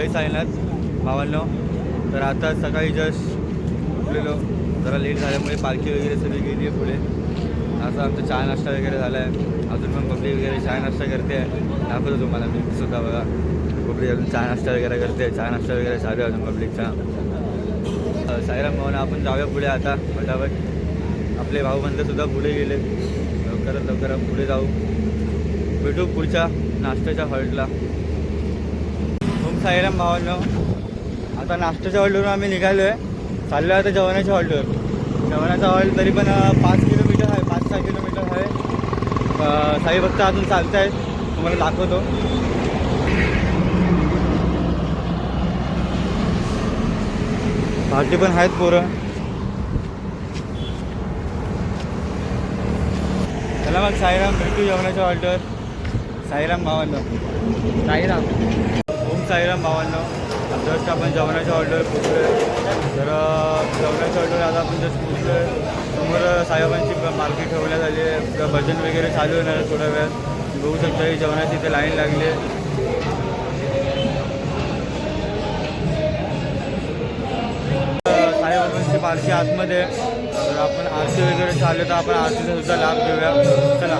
जय साईनाथ भावांनो. तर आता सकाळी जस्ट उठलेलो, जरा लेट झाल्यामुळे पालखी वगैरे सगळी गेली आहे पुढे. असं आमचा चहा नाश्ता वगैरे झाला आहे. अजून पण पब्लिक वगैरे चहा नाश्ता करते आहे. दाखवतो तुम्हाला मी सुद्धा बघा, पब्लिक अजून चहा नाश्ता वगैरे करते. चहा नाश्ता वगैरे चालू आहे अजून पब्लिकचा. साईराम भावना आपण जाऊया पुढे आता फटाफट. आपले भाऊबंधसुद्धा पुढे गेले. लवकरात पुढे जाऊ. भेटू पुढच्या नाश्त्याच्या हॉल्टला. साईराम भावांनो, आता नाश्त्याच्या हॉल्टवरून आम्ही निघालो आहे. चाललो आहे आता जेवणाच्या हॉल्टवर. जेवणाचा हॉल्ट तरी पण 5 किलोमीटर आहे, 5-6 किलोमीटर आहे. साई भक्त अजून चालत आहेत, तुम्हाला दाखवतो. पार्टी पण आहेत पोरं. चला मग साईराम, भेटू जेवणाच्या हॉल्टवर. साईराम भावांनो. साईराम. ओम साईराम भावांनो. जस्ट आपण जेवणाच्या ऑर्डर पोचलो आहे. तर जेवणाच्या ऑर्डर आता आपण जस्ट पोचलो आहे. समोर साईबाबांची मार्केट ठेवण्यात आली आहे. भजन वगैरे चालू होणार आहे थोड्या वेळात. बघू शकता ही जेवणाची इथे लाईन लागली आहे. साईबाबांची पालखी आतमध्ये. तर आपण आरती वगैरे चालू तर आपण आरतीचा सुद्धा लाभ घेऊया. चला.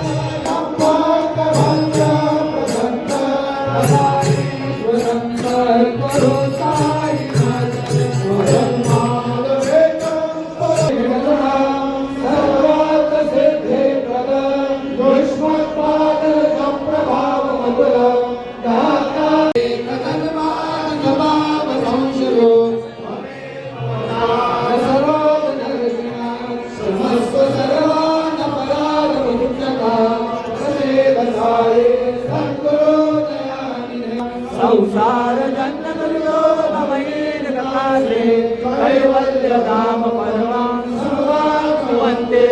संसार जन्म करुणो नवैन कथासे कैवल्य धाम परमां सुवन्ते.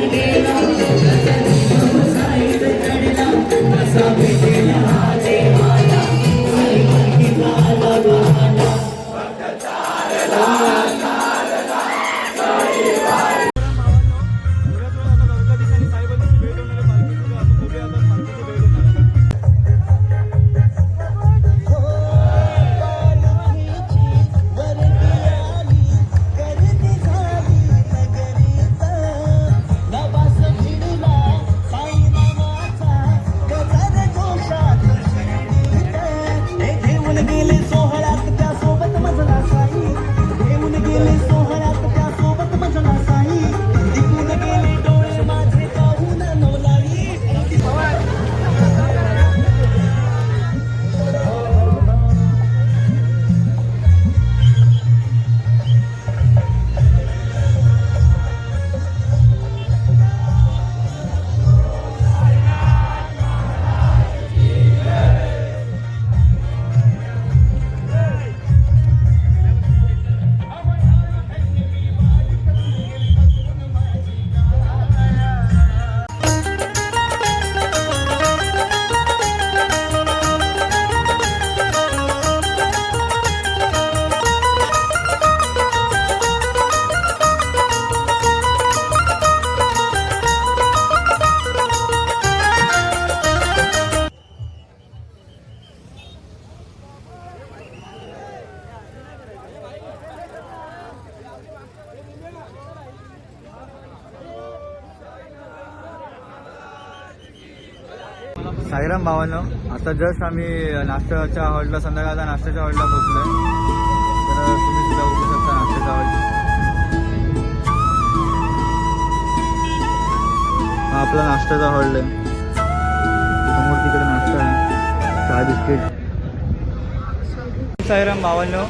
Thank you. साईराम भावांनो, आता जस्ट आम्ही नाश्त्याच्या हॉलला, संध्याकाळच्या नाश्त्याच्या हॉलला पोहोचलोय. तर तुम्ही सुद्धा बघू शकता नाश्त्याचा हॉल. हा आपला नाश्त्याचा हॉल आहे. समोर तिकडे नाश्ता आहे, चहा बिस्किट. साईराम भावांनो,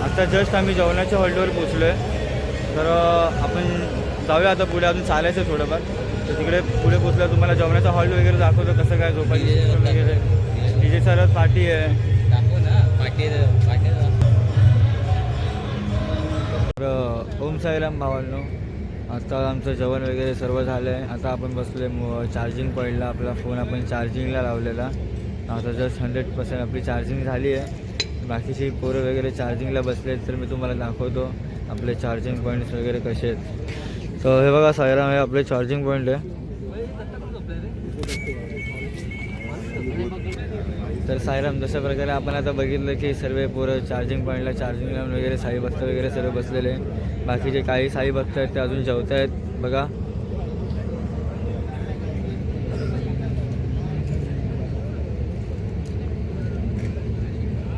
आता जस्ट आम्ही जेवणाच्या हॉलवर पोहोचलोय. तर आपण जाऊया आता पुढे, अजून चालायचं आहे थोडंफार. तर तिकडे पुढे पोचल्यावर तुम्हाला जेवणाचा हॉल वगैरे दाखवतो, कसं काय झोपायची सिस्टम वगैरे. DJ सरच पार्टी आहे. तर ओम साईराम भावांनो, आता आमचं जेवण वगैरे सर्व झालं आहे. आता आपण बसले चार्जिंग पॉईंटला. आपला फोन आपण चार्जिंगला लावलेला. आता जस्ट 100% आपली चार्जिंग झाली आहे. बाकीची पोरं वगैरे चार्जिंगला बसले, तर मी तुम्हाला दाखवतो आपले चार्जिंग पॉईंट्स वगैरे कसे आहेत. तर हे बघा साईराम, हे आपले चार्जिंग पॉईंट आहे. तर साईराम, जशा प्रकारे आपण आता बघितलं की सर्व पोरं चार्जिंग पॉईंटला चार्जिंग लावून वगैरे साई भक्त वगैरे सर्व बसलेले. बाकीचे काही साई भक्त आहेत ते अजून जेवत आहेत बघा.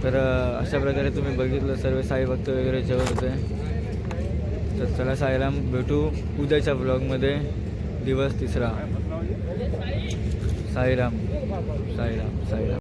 तर अशा प्रकारे तुम्ही बघितलं सर्व साई भक्त वगैरे जेवत होते. तर चला साईराम, भेटू उद्याच्या ब्लॉगमध्ये. दिवस 3. साईराम साईराम साईराम.